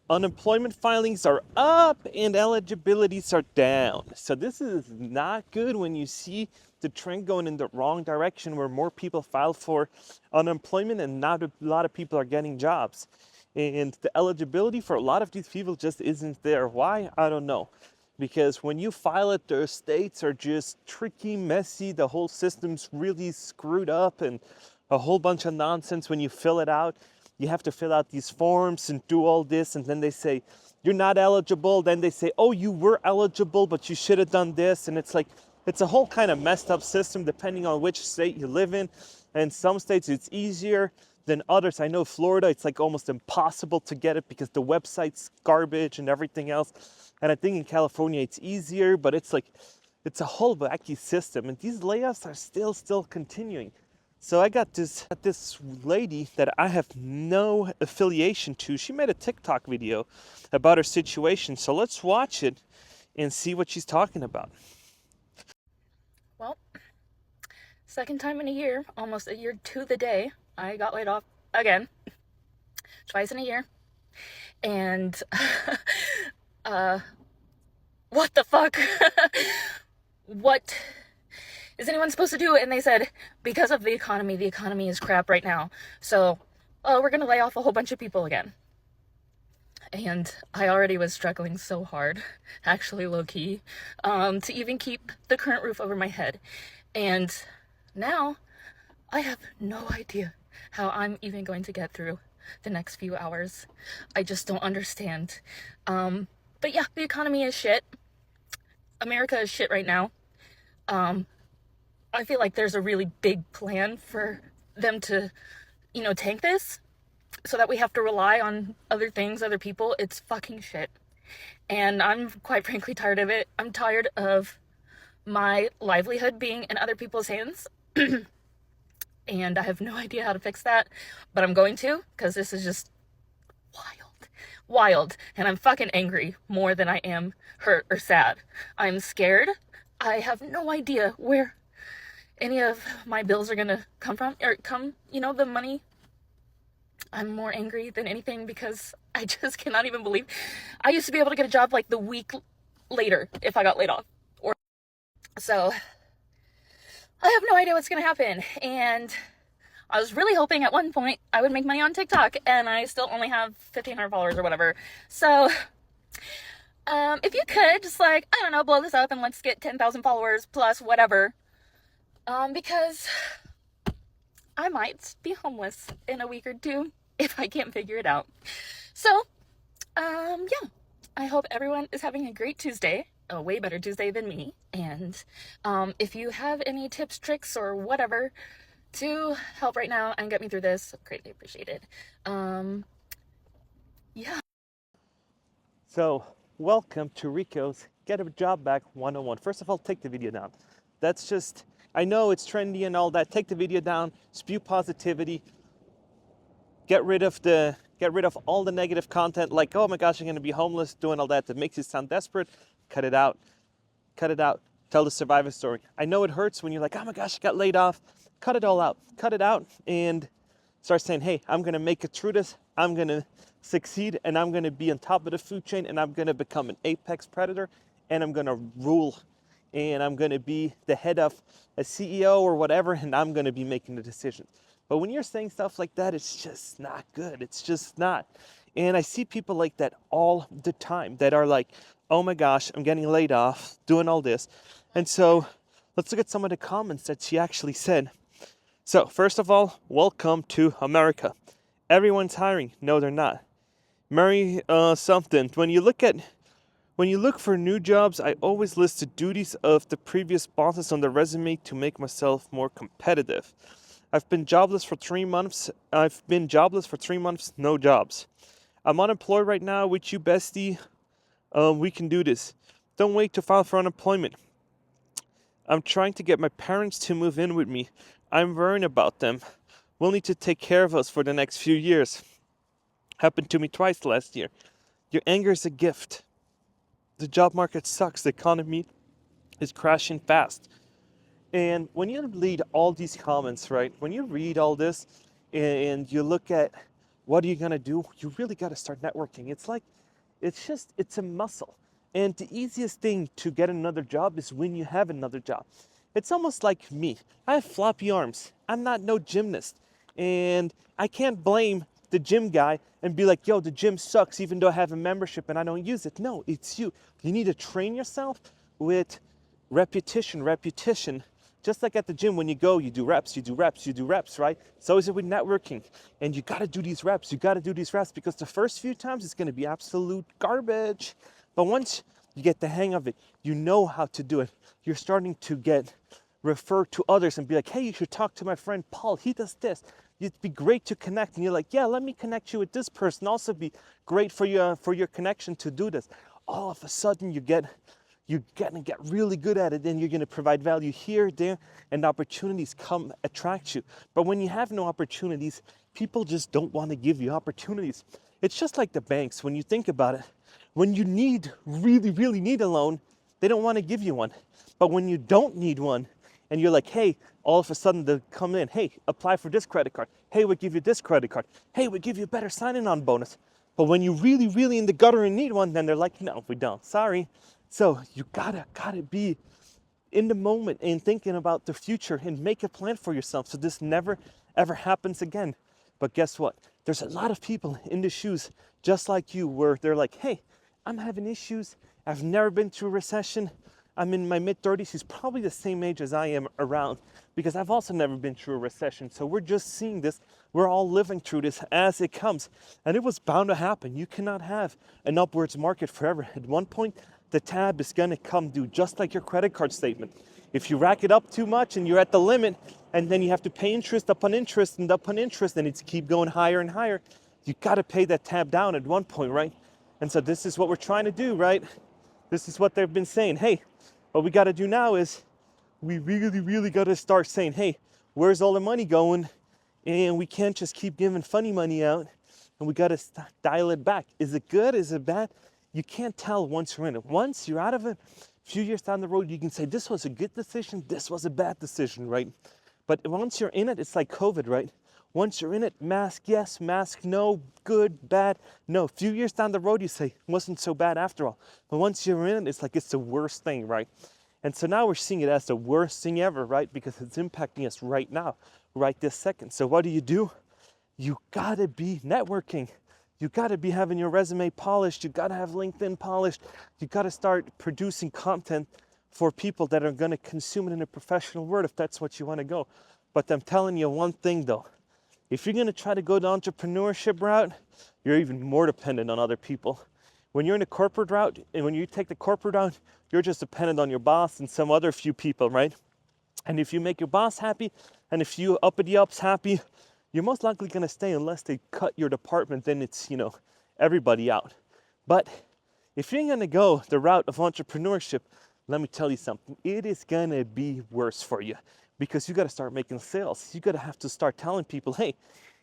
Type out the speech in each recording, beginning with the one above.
unemployment filings are up and eligibilities are down. So this is not good when you see the trend going in the wrong direction where more people file for unemployment and not a lot of people are getting jobs. And the eligibility for a lot of these people just isn't there. Why? I don't know. Because when you file it, their states are just tricky, messy. The whole system's really screwed up and a whole bunch of nonsense when you fill it out. You have to fill out these forms and do all this, and then they say, you're not eligible. Then they say, oh, you were eligible, but you should have done this. And it's like, it's a whole kind of messed up system depending on which state you live in. And some states it's easier than others. I know Florida, it's like almost impossible to get it because the website's garbage and everything else. And I think in California it's easier, but it's like, it's a whole wacky system. And these layoffs are still continuing. So I got this lady that I have no affiliation to. She made a TikTok video about her situation. So let's watch it and see what she's talking about. Well, second time in a year, almost a year to the day, I got laid off again, twice in a year. And, what the fuck? What is anyone supposed to do? And they said, because of the economy is crap right now. So, we're gonna lay off a whole bunch of people again. And I already was struggling so hard, actually low-key, to even keep the current roof over my head. And now I have no idea how I'm even going to get through the next few hours. I just don't understand. But yeah, the economy is shit. America is shit right now. I feel like there's a really big plan for them to, tank this so that we have to rely on other things, other people. It's fucking shit. And I'm quite frankly tired of it. I'm tired of my livelihood being in other people's hands. And I have no idea how to fix that, but I'm going to, because this is just wild. And I'm fucking angry more than I am hurt or sad. I'm scared. I have no idea where any of my bills are gonna come from, or the money. I'm more angry than anything because I just cannot even believe I used to be able to get a job like the week later if I got laid off. So I have no idea what's gonna happen. And I was really hoping at one point I would make money on TikTok, and I still only have 1,500 followers or whatever. So if you could just blow this up and let's get 10,000 followers plus whatever. Because I might be homeless in a week or two if I can't figure it out. So, yeah, I hope everyone is having a great Tuesday, a way better Tuesday than me. And if you have any tips, tricks, or whatever to help right now and get me through this, greatly appreciated. Yeah. So, welcome to Rico's Get a Job Back 101. First of all, take the video down. That's just, I know it's trendy and all that. Take the video down, spew positivity, get rid of all the negative content like, oh my gosh, I'm gonna be homeless, doing all that makes you sound desperate. Cut it out. Tell the survivor story. I know it hurts when you're like, oh my gosh, I got laid off. Cut it all out. Cut it out and start saying, hey, I'm gonna make it through this. I'm gonna succeed, and I'm gonna be on top of the food chain, and I'm gonna become an apex predator, and I'm gonna rule, and I'm gonna be the head of a CEO or whatever, and I'm gonna be making the decisions. But when you're saying stuff like that, it's just not good. It's just not. And I see people like that all the time that are like, oh my gosh, I'm getting laid off, doing all this. And so let's look at some of the comments that she actually said. So first of all, welcome to America. Everyone's hiring. No, they're not. Mary something. When you look for new jobs, I always list the duties of the previous bosses on the resume to make myself more competitive. I've been jobless for 3 months, no jobs. I'm unemployed right now with you, bestie. We can do this. Don't wait to file for unemployment. I'm trying to get my parents to move in with me. I'm worrying about them. We'll need to take care of us for the next few years. Happened to me twice last year. Your anger is a gift. The job market sucks. The economy is crashing fast. And when you read all these comments, right, when you read all this and you look at what are you gonna do? You really gotta start networking. It's a muscle. And the easiest thing to get another job is when you have another job. It's almost like me. I have floppy arms. I'm not no gymnast. And I can't blame the gym guy and be like, yo, the gym sucks even though I have a membership and I don't use it. No, it's you. You need to train yourself with repetition. Just like at the gym, when you go, you do reps, right? So is it with networking. And you gotta do these reps, because the first few times it's gonna be absolute garbage. But once you get the hang of it, you know how to do it. You're starting to get referred to others and be like, hey, you should talk to my friend Paul, he does this. It'd be great to connect. And you're like, yeah, let me connect you with this person. Also be great for your connection to do this. All of a sudden you're gonna get really good at it, and you're gonna provide value here, there, and opportunities come attract you. But when you have no opportunities, people just don't want to give you opportunities. It's just like the banks. When you think about it, when you really need a loan, they don't want to give you one. But when you don't need one, and you're like, hey, all of a sudden they come in, hey, apply for this credit card. Hey, we'll give you this credit card. Hey, we'll give you a better signing on bonus. But when you really in the gutter and need one, then they're like, no, we don't, sorry. So you gotta be in the moment and thinking about the future and make a plan for yourself so this never ever happens again. But guess what? There's a lot of people in the shoes just like you, where they're like, hey, I'm having issues. I've never been through a recession. I'm in my mid-30s. He's probably the same age as I am around, because I've also never been through a recession. So we're just seeing this. We're all living through this as it comes. And it was bound to happen. You cannot have an upwards market forever. At one point, the tab is going to come due, just like your credit card statement. If you rack it up too much and you're at the limit, and then you have to pay interest upon interest and upon interest, and it's keep going higher and higher, you got to pay that tab down at one point, right? And so this is what we're trying to do, right? This is what they've been saying. Hey, what we got to do now is we really got to start saying, hey, where's all the money going? And we can't just keep giving funny money out, and we got to dial it back. Is it good? Is it bad? You can't tell once you're in it. Once you're out of it, a few years down the road, you can say, this was a good decision, this was a bad decision, right? But once you're in it, it's like COVID, right? Once you're in it, mask yes, mask no, good, bad, no. A few years down the road, you say, it wasn't so bad after all. But once you're in it, it's like it's the worst thing, right? And so now we're seeing it as the worst thing ever, right? Because it's impacting us right now, right this second. So what do? You gotta be networking. You gotta be having your resume polished. You gotta have LinkedIn polished. You gotta start producing content for people that are gonna consume it in a professional word, if that's what you wanna go. But I'm telling you one thing though, if you're gonna try to go the entrepreneurship route, you're even more dependent on other people. When you're in a corporate route, and when you take the corporate route, you're just dependent on your boss and some other few people, right? And if you make your boss happy, and if you uppity-ups happy, you're most likely gonna stay unless they cut your department, then it's, everybody out. But if you're gonna go the route of entrepreneurship, let me tell you something, it is gonna be worse for you, because you gotta start making sales. You gotta have to start telling people, hey,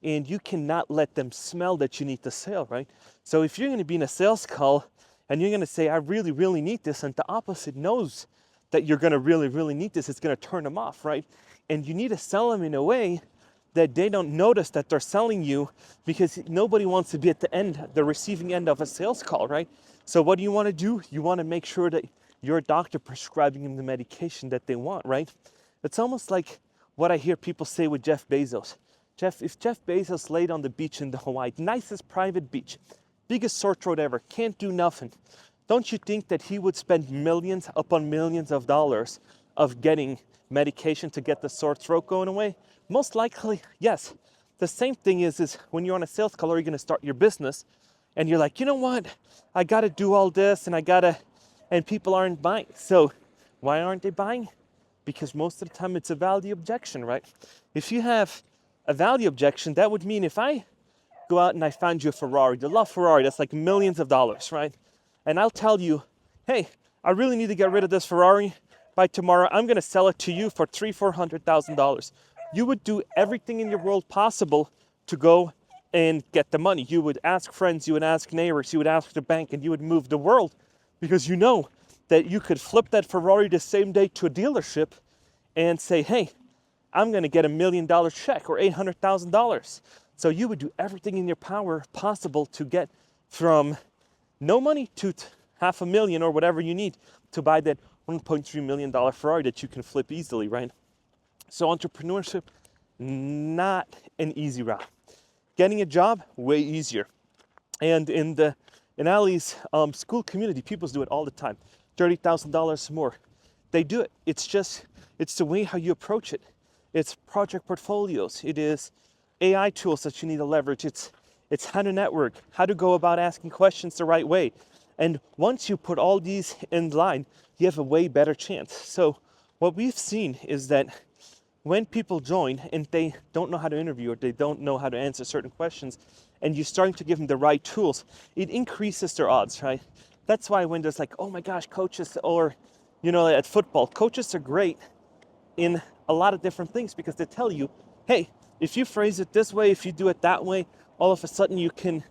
and you cannot let them smell that you need the sale, right? So if you're gonna be in a sales call and you're gonna say, I really need this, and the opposite knows that you're gonna really need this, it's gonna turn them off, right? And you need to sell them in a way that they don't notice that they're selling you, because nobody wants to be at the receiving end of a sales call, right? So what do? You wanna make sure that your doctor prescribing them the medication that they want, right? It's almost like what I hear people say with Jeff Bezos. If Jeff Bezos laid on the beach in the Hawaii, nicest private beach, biggest sore throat ever, can't do nothing, don't you think that he would spend millions upon millions of dollars of getting medication to get the sore throat going away? Most likely, yes. The same thing is when you're on a sales call or you're gonna start your business, and you're like, you know what, I gotta do all this, and people aren't buying. So why aren't they buying? Because most of the time it's a value objection, right? If you have a value objection, that would mean if I go out and I find you a Ferrari, the love Ferrari, that's like millions of dollars, right? And I'll tell you, hey, I really need to get rid of this Ferrari. By tomorrow, I'm gonna sell it to you for $300,000-$400,000. You would do everything in your world possible to go and get the money. You would ask friends, you would ask neighbors, you would ask the bank, and you would move the world, because you know that you could flip that Ferrari the same day to a dealership and say, hey, I'm gonna get $1 million check or $800,000. So you would do everything in your power possible to get from no money to $500,000 or whatever you need to buy that $1.3 million Ferrari that you can flip easily, right? So entrepreneurship, not an easy route. Getting a job, way easier. And in Ali's school community, people do it all the time. $30,000 more. They do it. It's the way how you approach it. It's project portfolios. It is AI tools that you need to leverage. It's how to network, how to go about asking questions the right way. And once you put all these in line, you have a way better chance. So what we've seen is that when people join and they don't know how to interview or they don't know how to answer certain questions, and you're starting to give them the right tools, it increases their odds, right? That's why when there's like, oh my gosh, coaches, or, at football, coaches are great in a lot of different things because they tell you, hey, if you phrase it this way, if you do it that way, all of a sudden you can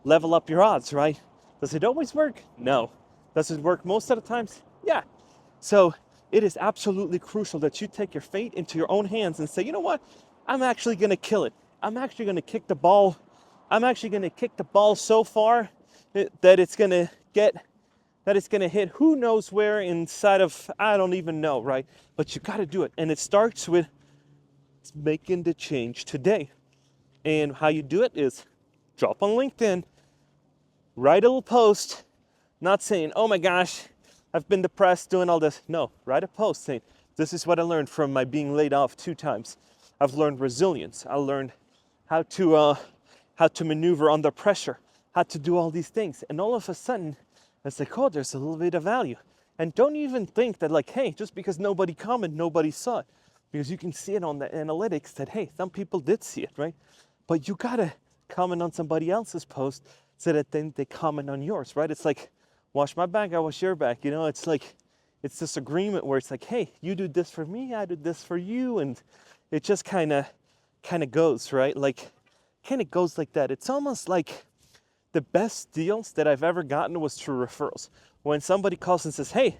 level up your odds, right? Does it always work? No. Does it work most of the times? Yeah. So it is absolutely crucial that you take your fate into your own hands and say, you know what? I'm actually going to kill it. I'm actually going to kick the ball. I'm actually going to kick the ball so far that it's going to hit who knows where inside of, I don't even know, right? But you got to do it. And it starts with making the change today. And how you do it is drop on LinkedIn, write a little post, not saying, oh my gosh, I've been depressed doing all this. No, write a post saying, this is what I learned from my being laid off 2 times. I've learned resilience. I learned how to maneuver under pressure, how to do all these things. And all of a sudden, it's like, oh, there's a little bit of value. And don't even think that like, hey, just because nobody commented, nobody saw it. Because you can see it on the analytics that, hey, some people did see it, right? But you gotta comment on somebody else's post so that then they comment on yours, right? It's like, wash my back, I wash your back. It's like, it's this agreement where it's like, hey, you do this for me, I do this for you. And it just kind of goes, right? Like, kind of goes like that. It's almost like the best deals that I've ever gotten was through referrals. When somebody calls and says, hey,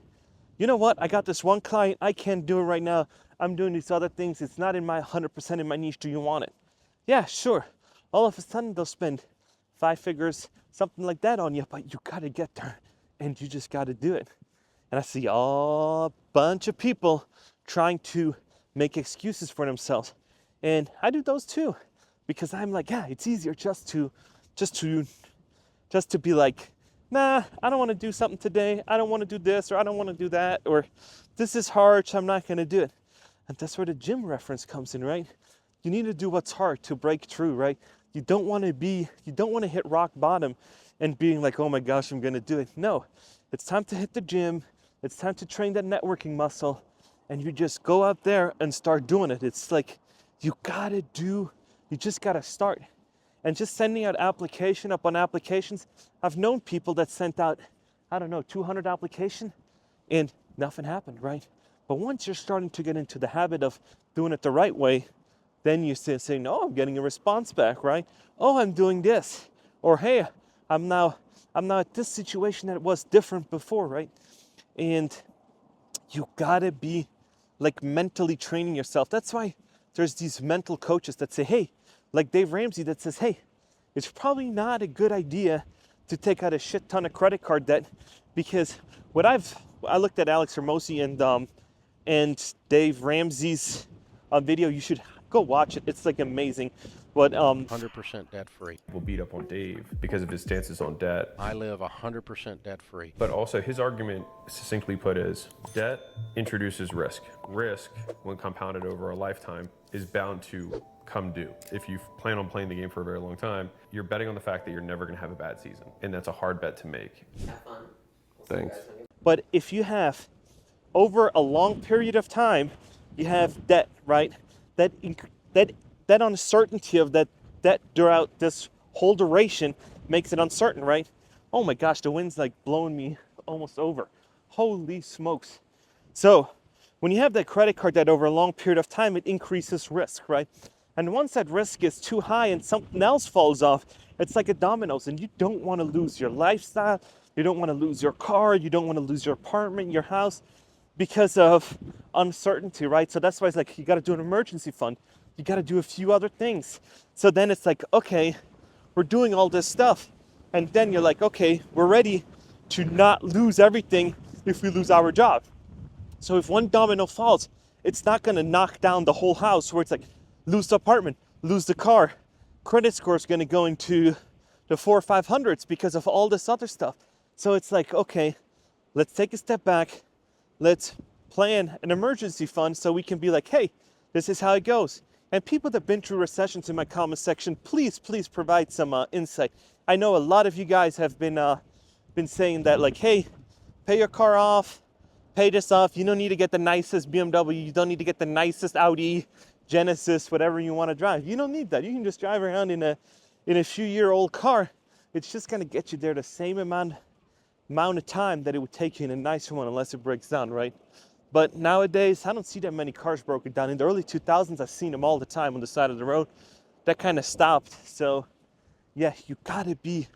you know what? I got this one client. I can't do it right now. I'm doing these other things. It's not in my 100% in my niche. Do you want it? Yeah, sure. All of a sudden, they'll spend 5 figures, something like that on you, but you got to get there and you just got to do it. And I see a bunch of people trying to make excuses for themselves. And I do those too, because I'm like, yeah, it's easier just to be like, nah, I don't want to do something today. I don't want to do this, or I don't want to do that, or this is hard, so I'm not going to do it. And that's where the gym reference comes in, right? You need to do what's hard to break through, right? You don't want to hit rock bottom and being like, oh my gosh, I'm going to do it. No, it's time to hit the gym. It's time to train that networking muscle. And you just go out there and start doing it. It's like, you just got to start. And just sending out application upon applications. I've known people that sent out, 200 applications and nothing happened, right? But once you're starting to get into the habit of doing it the right way, then you say, no, I'm getting a response back, right? Oh, I'm doing this. Or, hey, I'm now at this situation that was different before, right? And you gotta be like mentally training yourself. That's why there's these mental coaches that say, hey, like Dave Ramsey that says, hey, it's probably not a good idea to take out a shit ton of credit card debt, because I looked at Alex Hermosi and Dave Ramsey's video. You should go watch it. It's like amazing. But 100% debt free. Will beat up on Dave because of his stances on debt. I live 100% debt free. But also his argument, succinctly put, is debt introduces risk. Risk, when compounded over a lifetime, is bound to come due. If you plan on playing the game for a very long time, you're betting on the fact that you're never going to have a bad season. And that's a hard bet to make. Have fun. Thanks. But if you have, over a long period of time, you have debt, right? That uncertainty of that throughout this whole duration makes it uncertain, right? Oh my gosh, the wind's like blowing me almost over. Holy smokes. So when you have that credit card debt over a long period of time, it increases risk, right? And once that risk is too high and something else falls off, it's like a dominoes, and you don't want to lose your lifestyle. You don't want to lose your car. You don't want to lose your apartment, your house, because of uncertainty, right? So that's why it's like, you got to do an emergency fund. you got to do a few other things. So then it's like, okay, we're doing all this stuff. And then you're like, okay, we're ready to not lose everything if we lose our job. So if one domino falls, it's not going to knock down the whole house where it's like lose the apartment, lose the car. Credit score is going to go into the 400s or 500s because of all this other stuff. So it's like, okay, let's take a step back. Let's plan an emergency fund so we can be like, hey, this is how it goes. And people that have been through recessions in my comment section, please provide some insight. I know a lot of you guys have been saying that, like, hey, pay your car off, pay this off. You don't need to get the nicest BMW. You don't need to get the nicest Audi, Genesis, whatever you want to drive. You don't need that. You can just drive around in a few-year-old car. It's just going to get you there the same amount of time that it would take you in a nicer one unless it breaks down, right? But nowadays, I don't see that many cars broken down. In the early 2000s, I've seen them all the time on the side of the road. That kind of stopped. So, yeah, you gotta be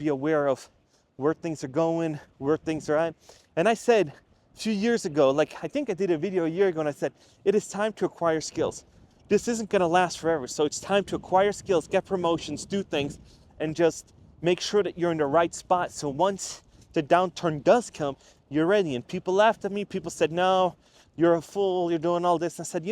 aware of where things are going, where things are at. And I said a few years ago, like I think I did a video a year ago, and I said, it is time to acquire skills. This isn't gonna last forever. So it's time to acquire skills, get promotions, do things, and just make sure that you're in the right spot. So once the downturn does come, you're ready. And people laughed at me. People said, no, you're a fool. You're doing all this. I said,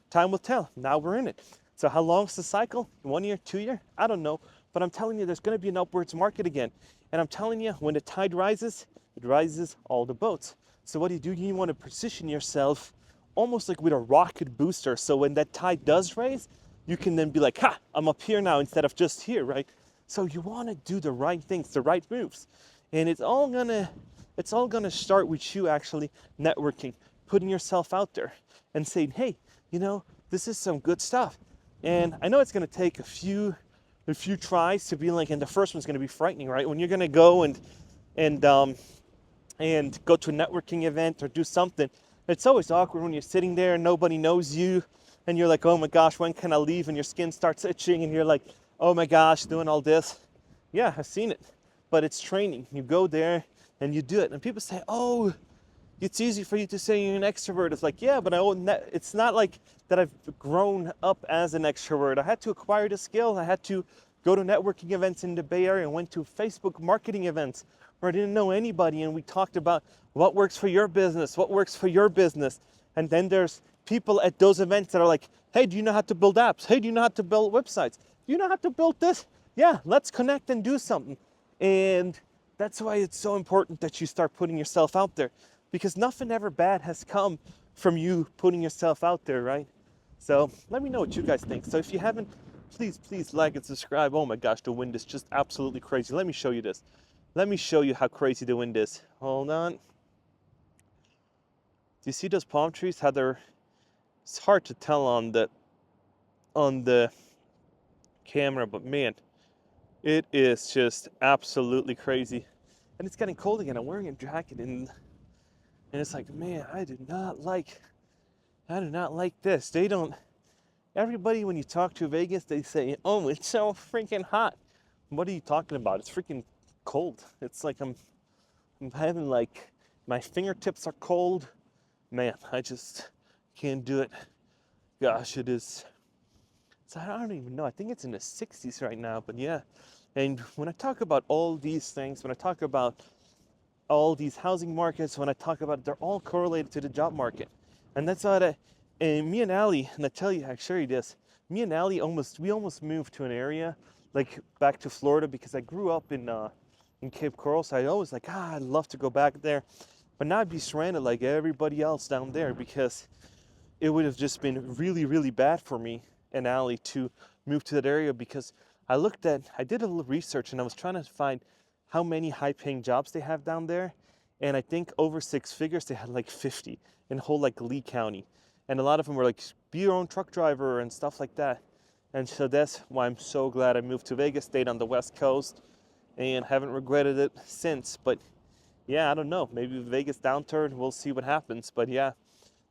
time will tell. Now we're in it. So how long's the cycle? 1 year, 2 year? I don't know. But I'm telling you, there's going to be an upwards market again. And I'm telling you, when the tide rises, it rises all the boats. So what do? You want to position yourself almost like with a rocket booster. So when that tide does raise, you can then be like, ha, I'm up here now instead of just here, right? So you want to do the right things, the right moves. And it's all gonna start with you actually networking, putting yourself out there and saying, hey, this is some good stuff. And I know it's gonna take a few tries to be like, and the first one's gonna be frightening, right? When you're gonna go and go to a networking event or do something, it's always awkward when you're sitting there and nobody knows you and you're like, oh my gosh, when can I leave? And your skin starts itching and you're like, oh my gosh, doing all this. Yeah, I've seen it. But it's training. You go there and you do it. And people say, oh, it's easy for you to say you're an extrovert. It's like, yeah, but it's not like that I've grown up as an extrovert. I had to acquire the skill. I had to go to networking events in the Bay Area and went to Facebook marketing events where I didn't know anybody. And we talked about what works for your business, what works for your business. And then there's people at those events that are like, hey, do you know how to build apps? Hey, do you know how to build websites? Do you know how to build this? Yeah, let's connect and do something. And that's why it's so important that you start putting yourself out there, because nothing ever bad has come from you putting yourself out there, right? So let me know what you guys think. So if you haven't, please like and subscribe. Oh my gosh, the wind is just absolutely crazy. Let me show you this. Let me show you how crazy the wind is. Hold on. Do you see those palm trees? It's hard to tell on the camera, but man, it is just absolutely crazy. And it's getting cold again. I'm wearing a jacket and it's like, man, I do not like this. Everybody, when you talk to Vegas, they say, oh, it's so freaking hot. What are you talking about? It's freaking cold. It's like I'm having like, my fingertips are cold. Man, I just can't do it. Gosh, it is. So I don't even know. I think it's in the 60s right now, but yeah. And when I talk about all these things, when I talk about all these housing markets, when I talk about, they're all correlated to the job market. And that's how and me and Ali, and I share you this, me and Ali we almost moved to an area, like back to Florida, because I grew up in Cape Coral, so I always like, I'd love to go back there. But now I'd be surrounded like everybody else down there, because it would have just been really, really bad for me and Ali to move to that area, because I did a little research and I was trying to find how many high-paying jobs they have down there. And I think over 6 figures, they had like 50 in whole like Lee County. And a lot of them were like, be your own truck driver and stuff like that. And so that's why I'm so glad I moved to Vegas, stayed on the West Coast, and haven't regretted it since. But yeah, I don't know. Maybe Vegas downturn, we'll see what happens. But yeah,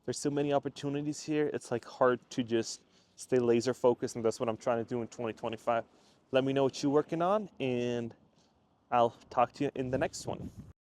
there's so many opportunities here. It's like hard to just stay laser focused, and that's what I'm trying to do in 2025. Let me know what you're working on, and I'll talk to you in the next one.